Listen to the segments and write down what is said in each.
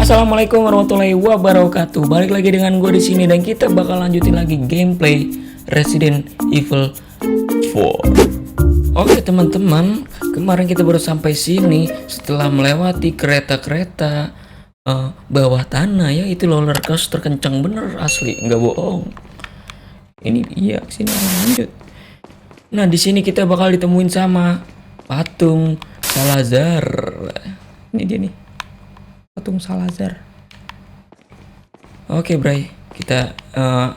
Assalamualaikum warahmatullahi wabarakatuh. Balik lagi dengan gue di sini dan kita bakal lanjutin lagi gameplay Resident Evil 4. Oke teman-teman, kemarin kita baru sampai sini setelah melewati kereta-kereta bawah tanah ya. Itu roller coaster kencang bener asli, nggak bohong. Ini iya sini lanjut. Nah di sini kita bakal ditemuin sama patung Salazar. Ini dia nih, patung Salazar. Oke Bray, kita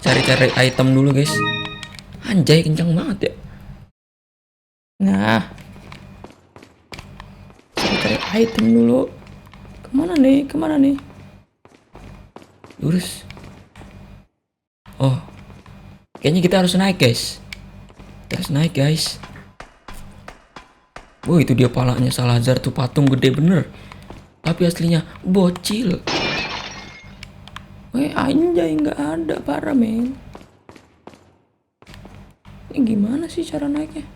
cari-cari item dulu guys. Anjay kencang banget ya. Nah, cari-cari item dulu. Kemana nih? Lurus. Oh, kayaknya kita harus naik guys. Oh itu dia palanya Salazar tuh, patung gede bener. Tapi aslinya bocil. Anjay nggak ada, parah men. Ini gimana sih cara naiknya?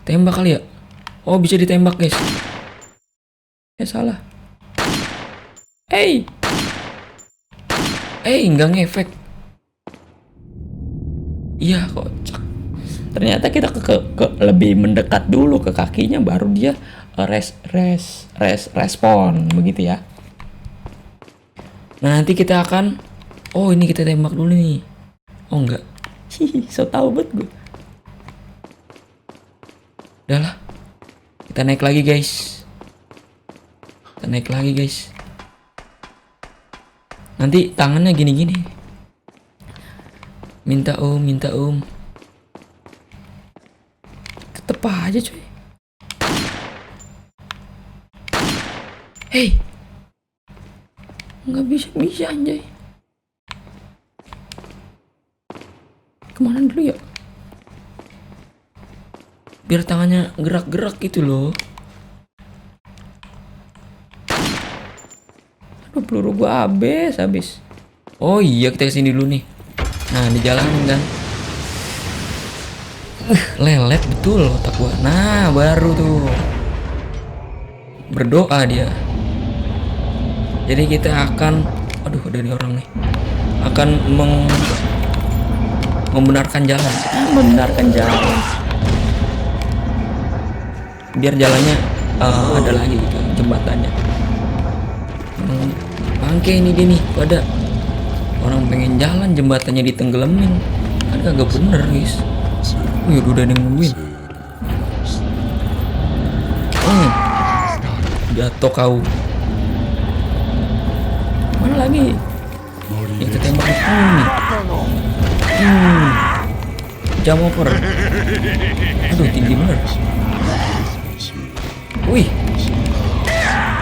Tembak kali ya? Oh bisa ditembak guys. Salah. Nggak ngefek. Iya kocak. Ternyata kita ke lebih mendekat dulu ke kakinya, baru dia respon begitu ya. Nah nanti kita akan, oh ini kita tembak dulu nih. Oh enggak, so tau banget gue. Udah lah, kita naik lagi guys. Nanti tangannya gini-gini. Minta om. Tetep aja coy. Nggak bisa anjay. Kemana dulu ya? Biar tangannya gerak-gerak gitu loh. Aduh peluru gua habis. Oh iya kita kesini dulu nih. Nah di jalan kan. Lelet betul otak gua. Nah baru tuh berdoa dia. Jadi kita akan, aduh ada nih orang nih, akan membenarkan jalan. Biar jalannya ada lagi gitu jembatannya. Bangke ini dia nih, pada orang pengen jalan jembatannya ditenggelamin, kan kagak bener guys. Wih udah nungguin. Jatuh kau. Mana lagi? Kita tembak. Jam over. Aduh tinggi bener. Wih.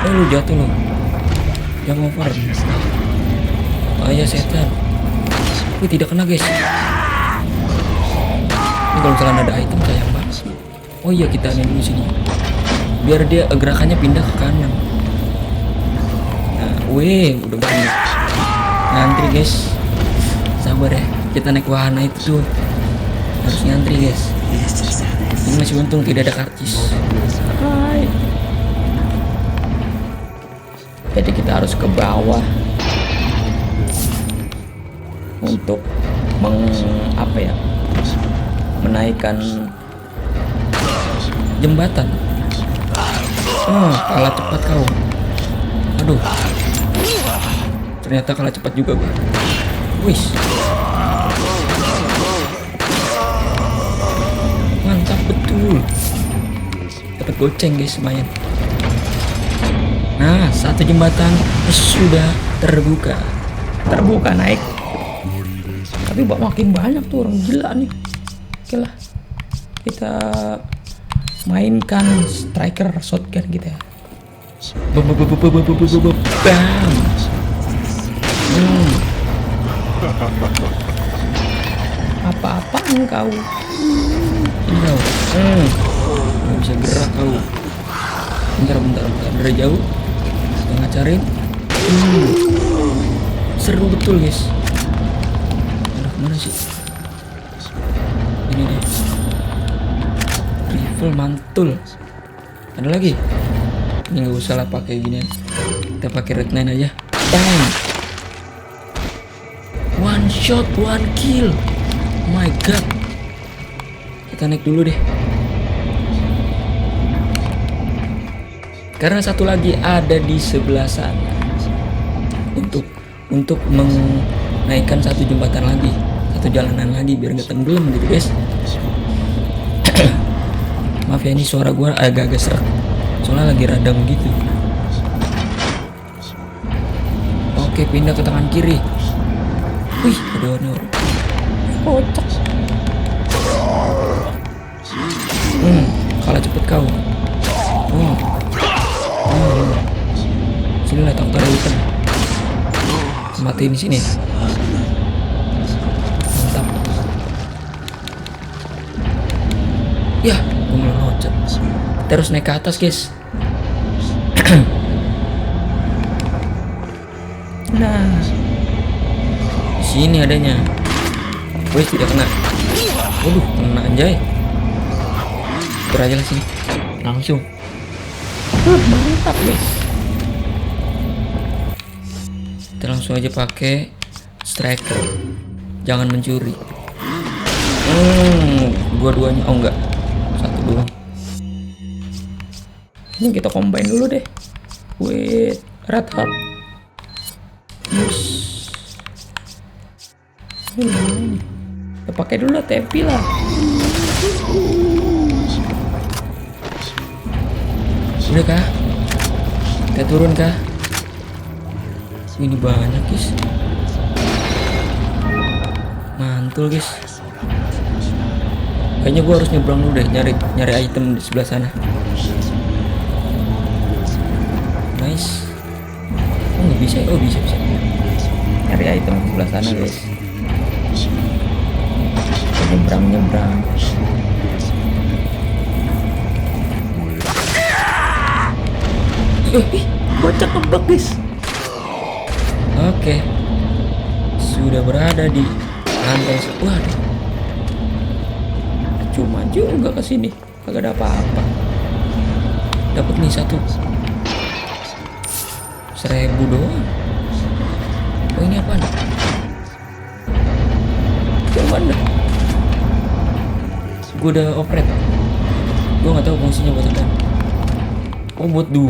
Lu jatuh lu. Jam over. Ayah setan. Wih tidak kena guys. Ini kalau misalnya ada item sayang banget. Oh iya kita nih dulu sini. Biar dia gerakannya pindah ke kanan. Nah, udah banyak. Ngantri guys. Sabar ya. Kita naik wahana itu harus ngantri guys. Ini masih untung tidak ada karcis. Hai. Jadi kita harus ke bawah untuk menaikkan jembatan. Kalah cepat kau. Aduh. Ternyata kalah cepat juga gue. Wih. Mantap betul. Dapat goceng guys lumayan. Nah, satu jembatan sudah terbuka naik. Tapi makin banyak tuh orang gila nih. Oke lah. Kita mainkan striker shotgun gitu ya. Bam. Apa-apaan kau? Nggak bisa gerak kau. Bentar. Dari jauh kita ngacarin. Seru betul guys. Mana sih? Ini deh. Rifle mantul. Ada lagi? Ini nggak usah lah pakai gini. Kita pakai Red 9 aja. Bang. One shot, one kill. My god. Kita naik dulu deh. Karena satu lagi ada di sebelah sana. Untuk menaikkan satu jembatan lagi, satu jalanan lagi biar nggak tenggelam gitu guys. Maaf ya, ini suara gue agak-agak serak soalnya lagi radang gitu. Oke, pindah ke tangan kiri. Wih, ada warna kocak. Kalah cepet kau. Sini lah tangkap ikan. Mati di sini. Mantap. Ya, gue malah loncat. Terus naik ke atas, guys. Nah, di sini adanya. Wih, tidak kena. Waduh, kena anjay. Tur aja lah sini. Langsung. Mantap, guys. Kita langsung aja pakai striker. Jangan mencuri. Dua-duanya. Oh enggak, satu doang. Ini kita combine dulu deh. Wait, red heart. Yes. Kita pakai dulu lah, TP lah. Udah kah? Kita turun kah? Ini banyak guys. Mantul guys. Kayaknya gue harus nyebrang dulu deh, nyari item di sebelah sana. Nice. Oh nggak bisa ya? Oh bisa. Nyari item di sebelah sana guys. Nyebrang. Bocah kebak guys. Oke, sudah berada di lantai. Waduh, cuma juga ke sini, kagak ada apa-apa. Dapat nih 1.000 doang. Oh ini apa nih? Yang mana? Gue udah operate. Gue nggak tahu fungsinya buat apa. Oh buat 2.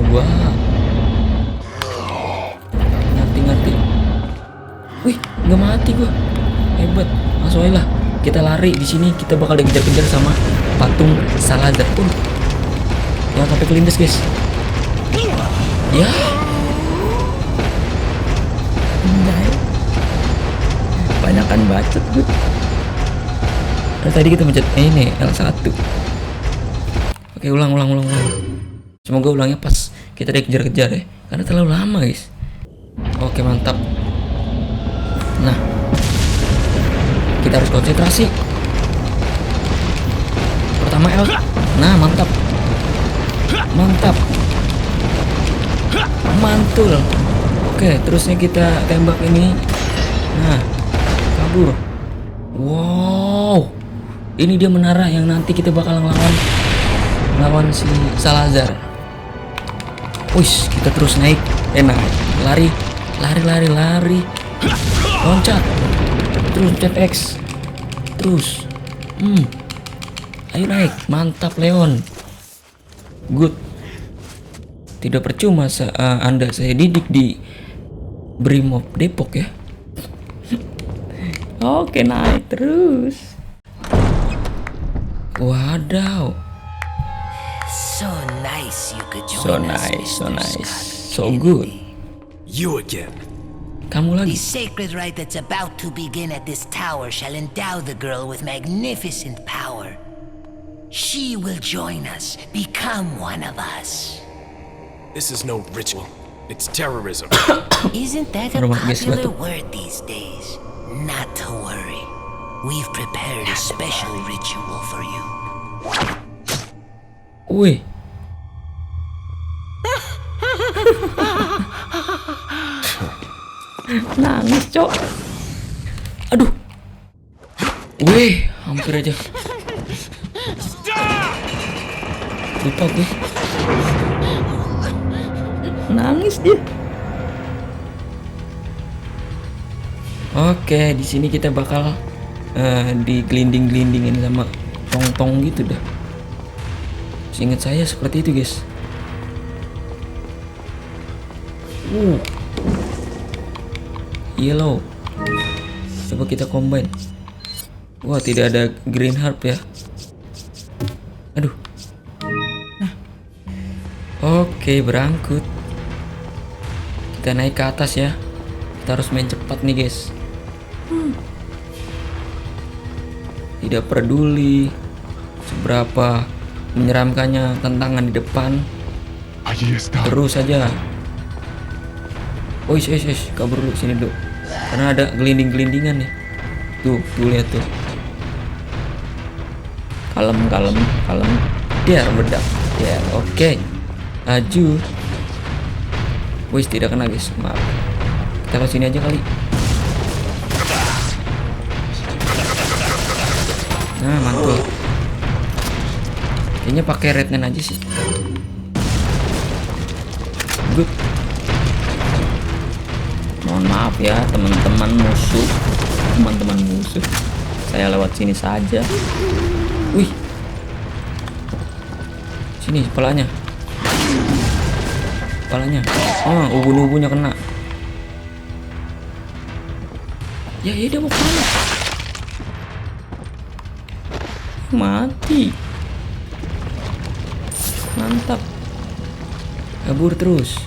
Ngerti. Wih, nggak mati gua. Hebat. Langsung aja lah. Kita lari di sini, kita bakal dikejar-kejar sama patung Salazar pun. Yang sampai kelindes, guys. Ya. Banyakan bacot gue. Tadi kita mencet ini L1. Oke, ulang. Semoga ulangnya pas kita dikejar-kejar ya. Karena terlalu lama, guys. Oke, mantap. Nah, kita harus konsentrasi. Pertama L. Nah, mantap. Mantul. Oke, terusnya kita tembak ini. Nah, kabur. Wow, ini dia menara yang nanti kita bakal ngelawan si Salazar. Wih, kita terus naik. Enak. Lari. Loncat. Terus pencet X. Terus. Ayo naik. Mantap Leon. Good. Tidak percuma Anda saya didik di Brimob Depok ya. Oke, naik terus. Wadaw. So nice you could join us. So nice. So good. You again. Kamu The lagi. sacred rite that's about to begin at this tower shall endow the girl with magnificent power. She will join us, become one of us. This is no ritual. It's terrorism. Isn't that a Rumah guys, popular batu. word these days? Not to worry. We've prepared a special ritual for you. Wih. Nangis, Cok. Aduh. Wih, hampir aja. Lupa gue. Nangis dia. Oke, di sini kita bakal digelinding-gelindingin sama tong-tong gitu dah. Seingat saya seperti itu, guys. Yellow. Coba kita combine. Wah, tidak ada green harp ya. Aduh. Nah. Oke, berangkut. Kita naik ke atas ya. Kita harus main cepat nih, guys. Tidak peduli seberapa menyeramkannya tantangan di depan. Terus saja. Oh, kabur dulu sini dulu. Karena ada gelinding-gelindingan nih. Tuh lihat tuh. Kalem. Biar bedak. Ya, oke. Aju. Wis, tidak kena, guys. Maaf. Kita ke sini aja kali. Nah, mantul. Kayaknya pakai rednen aja sih. Good. Mohon maaf ya teman-teman musuh. Saya lewat sini saja. Wih. Sini kepalanya. Oh, ubun-ubunnya kena. Ya, dia mau kemana? Mati. Mantap. Kabur terus.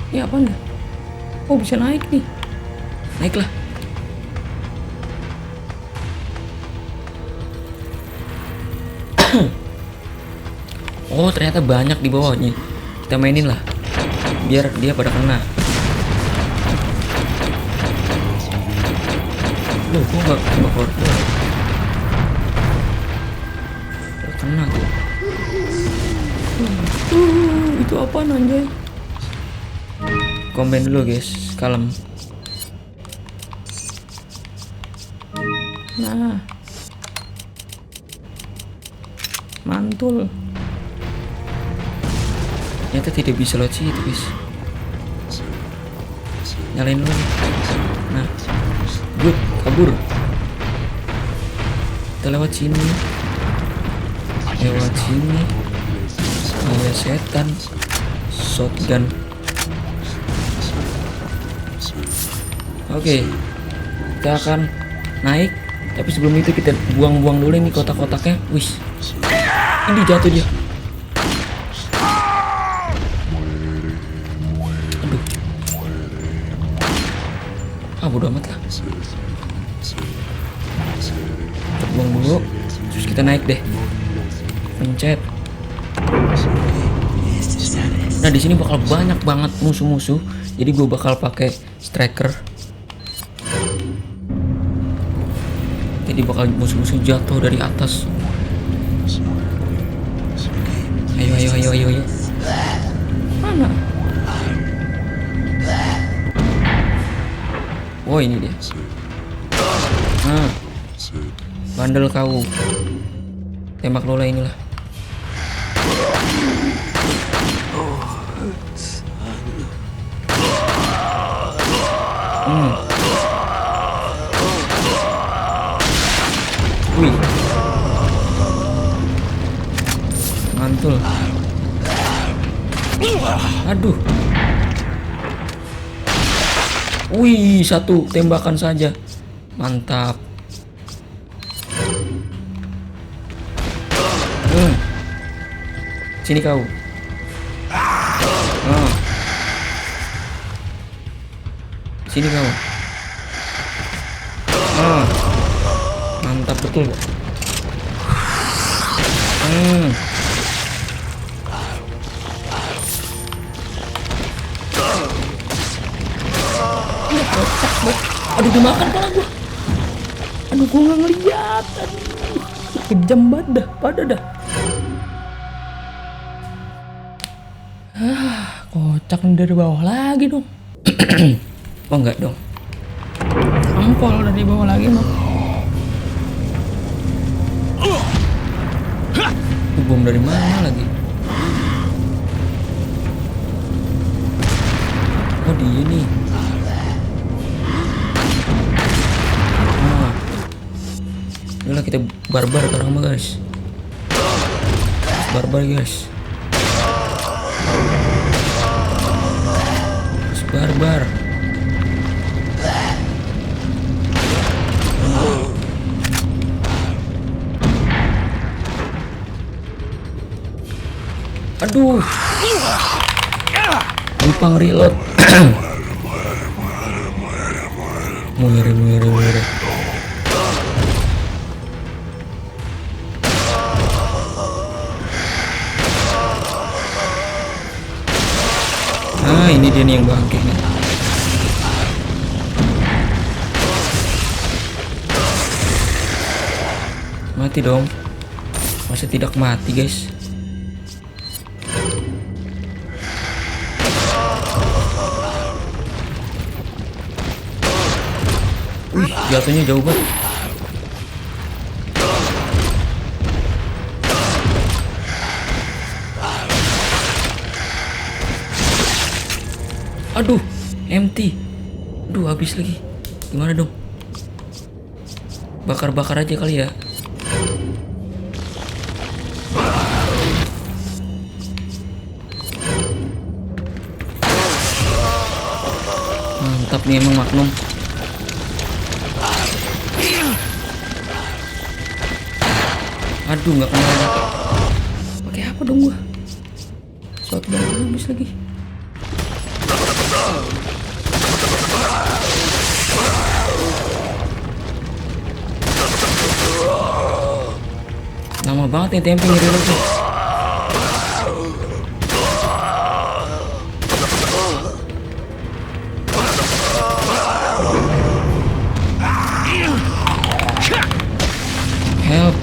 Ini apa nih? Oh, bisa naik nih. Naiklah. Oh, ternyata banyak di bawahnya. Kita mainin lah. Biar dia pada kena. Loh, kok nggak keluar? Kena tuh. Itu apa anjay? Komen dulu guys, kalem. Nah, mantul. Ternyata tidak bisa lewat situ guys. Nyalain dulu. Nah, good, kabur. Kita lewat sini. Ada setan. Shotgun. Oke, kita akan naik. Tapi sebelum itu kita buang-buang dulu ini kotak-kotaknya. Wih, ini jatuh dia. Aduh. Bodo amat lah. Kita buang dulu. Terus kita naik deh. Pencet. Nah, di sini bakal banyak banget musuh-musuh. Jadi gue bakal pakai striker. Jadi bakal musuh-musuh jatuh dari atas. Ayo. Mana? Oh, ini dia. Nah, bandel kau. Tembak Lola inilah. Wih, mantul. Aduh. Wih, satu tembakan saja. Mantap. Sini kau. Sini kau. Mantap betul. Aduh, dimakan kepala gua. Aduh, gua nggak ngeliat. Aduh, kejam banget dah, pada dah. Kocak nih, dari bawah lagi dong. Oh enggak dong. Ampol dari bawah lagi mah. Bom dari mana lagi? dia nih. Nah, inilah kita barbar sekarang mah guys. Barbar guys. Barbar. Aduh. Lupa nge-reload. Muere. Ah, ini dia nih yang bangkit nih. Mati dong. Masa tidak mati, guys? Wih, jatuhnya jauh banget. Aduh, empty. Aduh, habis lagi. Gimana dong? Bakar-bakar aja kali ya. Mantap nih emang Magnum. Aduh, nggak kena. Pakai apa dong gua? Shotgun habis lagi. Lama banget nih tempe nge-reload tuh. Help.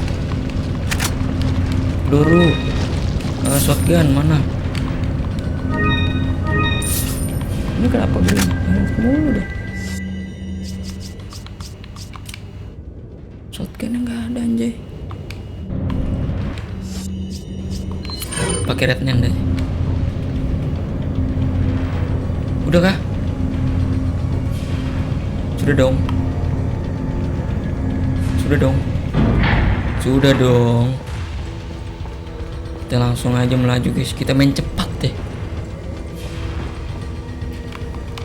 Peluru. Shotgun mana? Ini kenapa belum? Mulu deh. Shotgun nggak ada anjay. Pakai rednya deh. Udah kah? Sudah dong. Kita langsung aja melaju guys. Kita main cepat deh.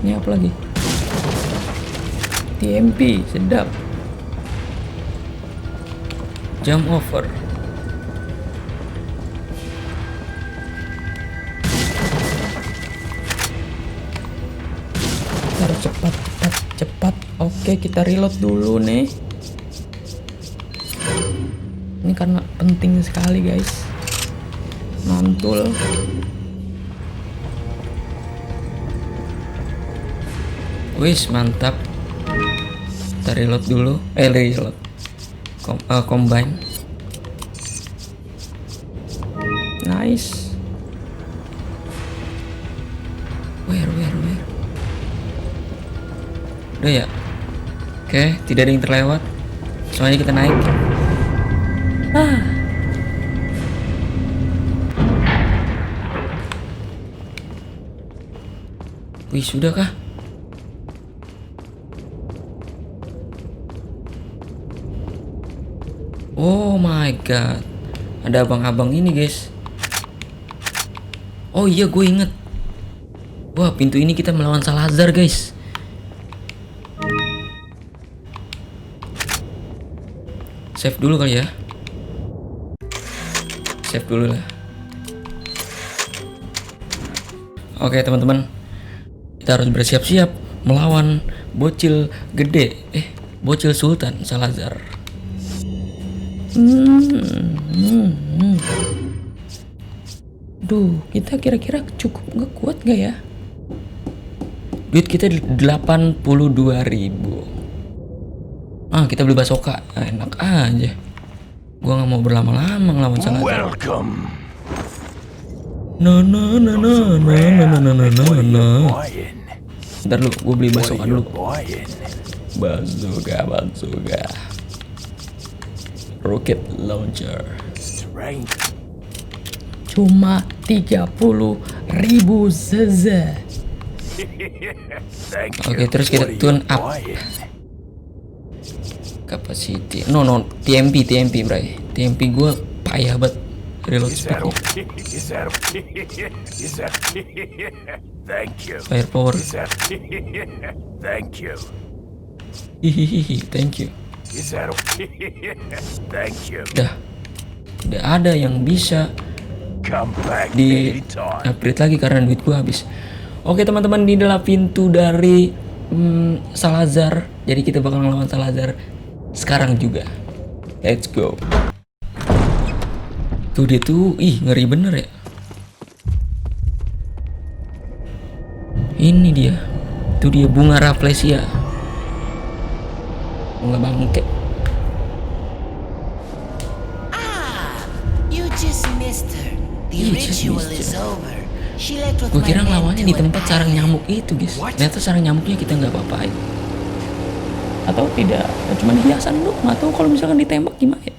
Ini apa lagi? TMP sedap. Jump over. Harus cepat. Oke, kita reload dulu nih. Ini karena penting sekali guys. Mantul. Wis, mantap. Kita reload dulu. Reload. Combine. Nice. Where? Udah ya. Oke, tidak ada yang terlewat. Soalnya kita naik. Wih, sudah kah? Oh my god. Ada abang-abang ini guys. Oh iya, gue inget. Wah, pintu ini kita melawan Salazar guys. Save dulu kali ya. Save dulu lah. Oke teman-teman, kita harus bersiap-siap melawan bocil gede. Bocil Sultan Salazar. Duh, kita kira-kira cukup nggak kuat nggak ya? Duit kita 82.000. Kita beli basoka. Enak aja. Gua nggak mau berlama-lama ngelawan Salazar. Welcome. No. Ntar lu, gue beli basoka dulu. Bazooka. Rocket launcher. Cuma 30.000 saja. Oke, terus kita tune up capacity. No, TMP bray. TMP gue payah banget reload speednya. Firepower. Hihihi, thank you. Dah, tidak ada yang bisa di upgrade lagi karena duit gua habis. Oke teman-teman, ini adalah pintu dari Salazar. Jadi kita bakal ngelawan Salazar sekarang juga. Let's go. Tuh dia tuh, ngeri bener ya. Ini dia. Tuh dia bunga Rafflesia. Bunga bangke. You just missed her. The ritual is over. She left with Gue my kira men ngelawannya to di an tempat sarang island. nyamuk itu guys. Ternyata sarang nyamuknya kita nggak apa-apain. Atau tidak, cuma hiasan doang. Atau kalau misalkan ditembak gimana ya?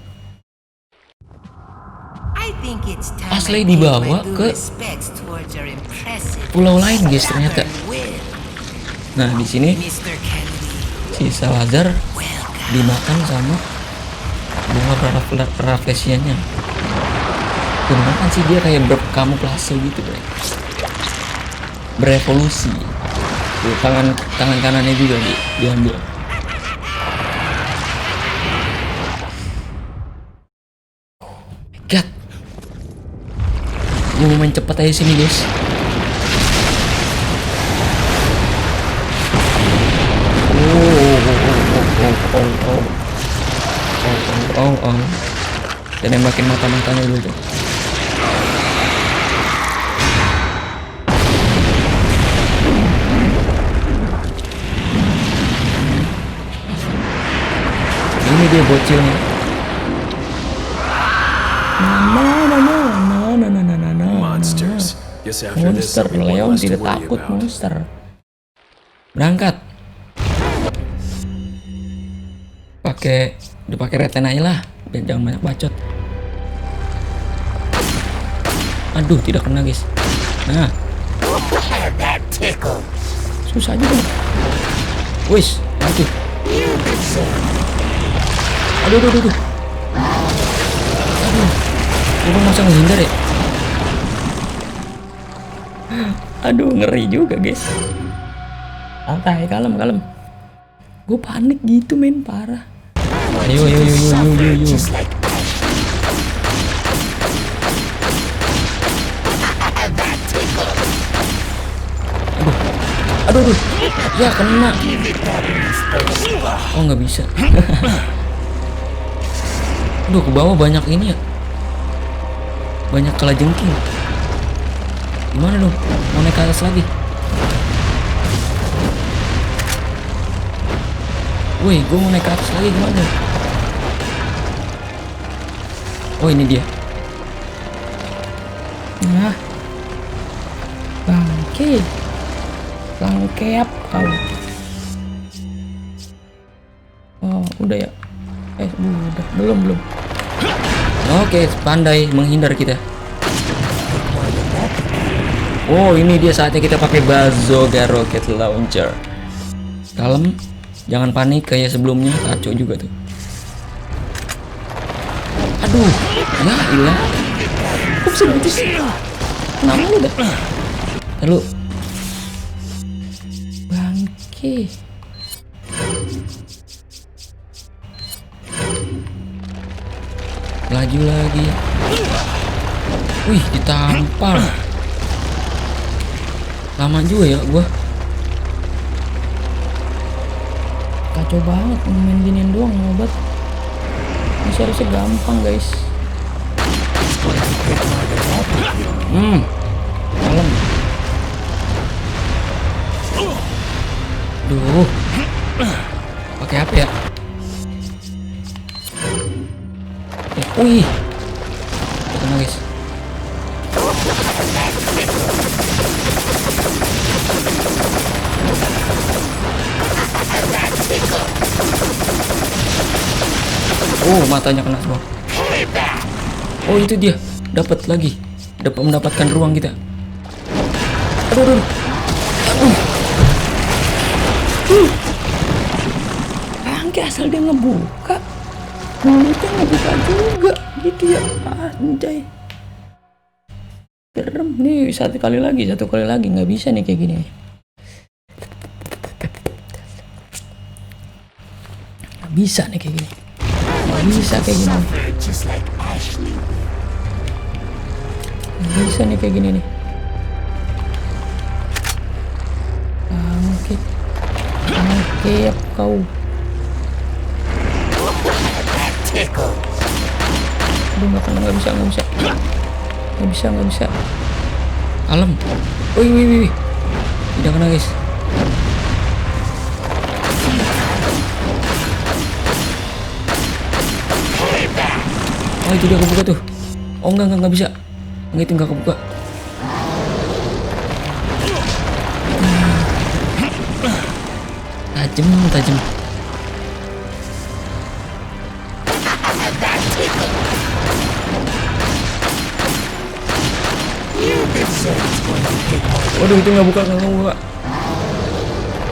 I think it's time Asli I dibawa paid my due ke respects towards your impressive pulau lain guys ternyata. stubborn will. Nah di sini Mr. Kennedy, si Salazar welcome. dimakan sama bunga Rafflesianya. Beneran kan sih dia kayak berkamuflase gitu bro. Berevolusi. Tuh, tangan kanannya juga diambil. God. Gue mau main cepet aja sini guys. Dan nembakin mata-matanya dulu tuh. Ini dia bocilnya. Monsters. Guess after this, Monster, there'll be one Leon less to tidak worry takut about. monster. Berangkat. Dipakai reten aja lah, biar jangan banyak bacot. Aduh, tidak kena guys. Nah, susah juga. Wis, aduh. Aduh. Gue masa menghindar ya? Aduh, ngeri juga guys. Santai, kalem. Gue panik gitu men, parah. Ayo. Aduh. Ya kena. Oh nggak bisa. Aduh, ke bawah banyak ini ya. Banyak kalajengking. Gimana dong? Mau naik ke atas lagi? Woi, gue mau naik ke atas lagi gimana? Oh ini dia. Nah, bangke, langkeap kau. Oh udah ya? Udah belum. Oke, pandai menghindar kita. Oh ini dia saatnya kita pakai Bazooka Rocket Launcher. Kalem. Jangan panik kayak sebelumnya, kacau juga tuh. Aduh, ya ilah. Kok bisa gitu sih? Kenapa lu dah? Lalu bangke. Laju lagi. Wih, ditampar. Lama juga ya gua. Kacau banget main ginian doang ngobat. Ini harusnya gampang guys. Kalem. Duh. Pakai apa ya? Wih. Kena guys. Oh, matanya kena semua. Oh, itu dia. Dapat lagi. Dapat mendapatkan ruang kita. Aduh. Bangke asal dia ngebuka, mulutnya ngebuka juga gitu ya. Anjay. Serem nih, satu kali lagi nggak bisa nih kayak gini. Nggak bisa nih kayak gini. Nggak bisa kayak gini. Nggak bisa nih kayak gini nih. Oke ya kau. Aduh nggak bisa. Kalem. Wih. Tidak kena guys. Oh itu dia kebuka tuh. Oh enggak bisa. Enggak, itu enggak kebuka. Tajam. Waduh itu nggak buka.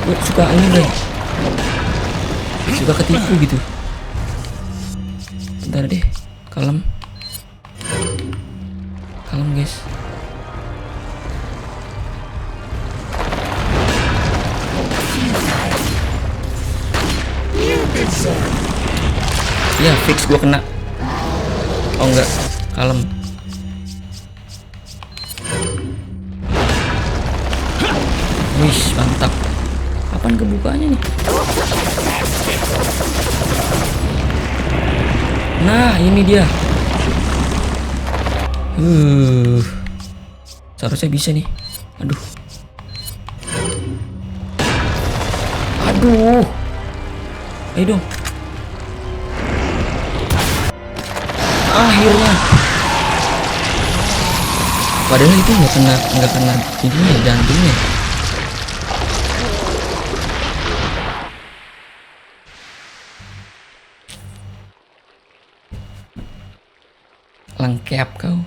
Gue suka ini deh. Suka ketipu gitu. Bentar deh, kalem guys. Ya fix gua kena. Oh enggak, kalem. Wih mantap. Kapan kebukanya nih? Nah ini dia. Seharusnya bisa nih. Aduh. Ayo dong. Akhirnya. Padahal itu nggak kena ini jantungnya. Lengkap kau.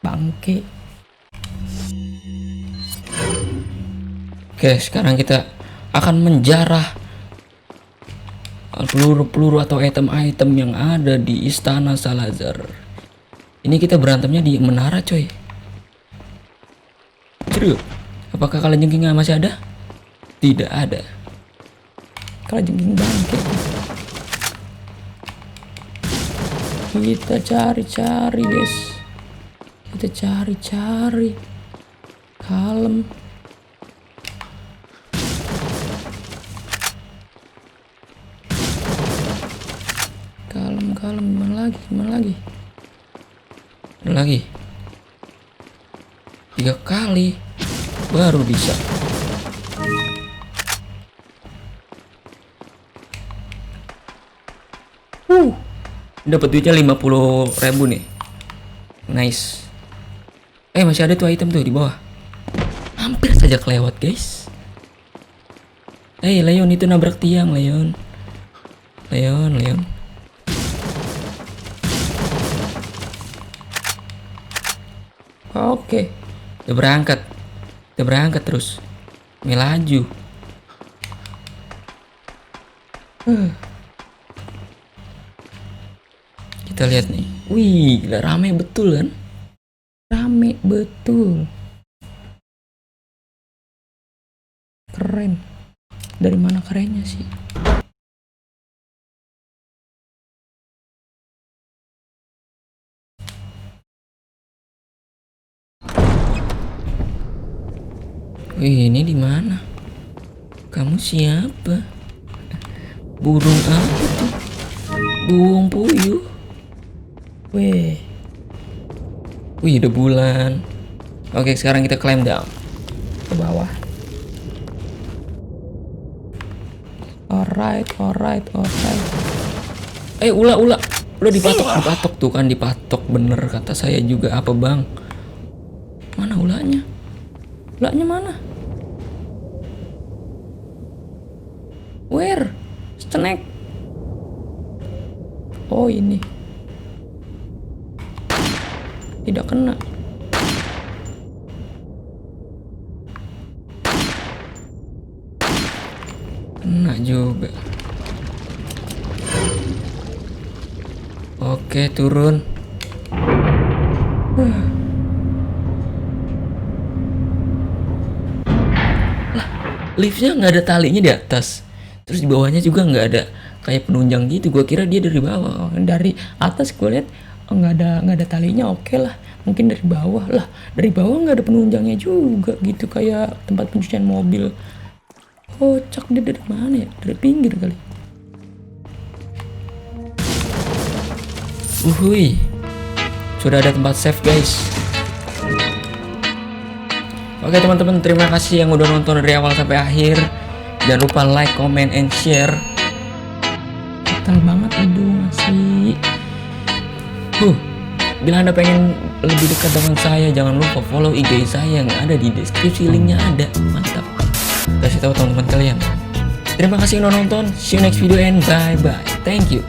Bangke. Oke, sekarang kita akan menjarah peluru-peluru atau item-item yang ada di Istana Salazar. Ini kita berantemnya di menara coy. Serius? Apakah kalajengking masih ada? Tidak ada. Kalajengking bangke. Kita cari-cari guys. Kita cari-cari. Kalem. Kalem. Gimana lagi? Ada lagi. 3 kali baru bisa. Dapat duitnya 50.000 nih. Nice. Masih ada tuh item tuh di bawah. Hampir saja kelewat guys. Leon itu nabrak tiang, Leon. Oke. Udah berangkat terus. Melaju. Kita lihat nih. Wih, gila, rame betul kan? Rame betul. Keren. Dari mana kerennya sih? Wih, ini di mana? Kamu siapa? Burung apa tuh? Burung puyuh. Wih, ada bulan. Oke, sekarang kita climb down ke bawah. Alright. Ular udah dipatok tuh kan, dipatok bener kata saya juga. Apa bang? Mana ulahnya? Ulahnya mana? Where? Snack. Oh ini. Tidak kena. Oke, turun. Lah, liftnya nggak ada talinya di atas. Terus di bawahnya juga nggak ada kayak penunjang gitu. Gua kira dia dari bawah. Dari atas gue lihat nggak ada talinya, oke lah. Mungkin dari bawah lah. Dari bawah nggak ada penunjangnya juga gitu, kayak tempat pencucian mobil. Kocak, dia dari mana ya? Dari pinggir kali. Uhui, sudah ada tempat save guys. Oke teman-teman, terima kasih yang udah nonton dari awal sampai akhir. Jangan lupa like, comment, and share. Ketal banget hidung masih. Bila Anda pengen lebih dekat dengan saya, jangan lupa follow IG saya yang ada di deskripsi, linknya ada. Mantap. Kasih tahu teman-teman kalian. Terima kasih yang udah nonton. See you next video and bye bye. Thank you.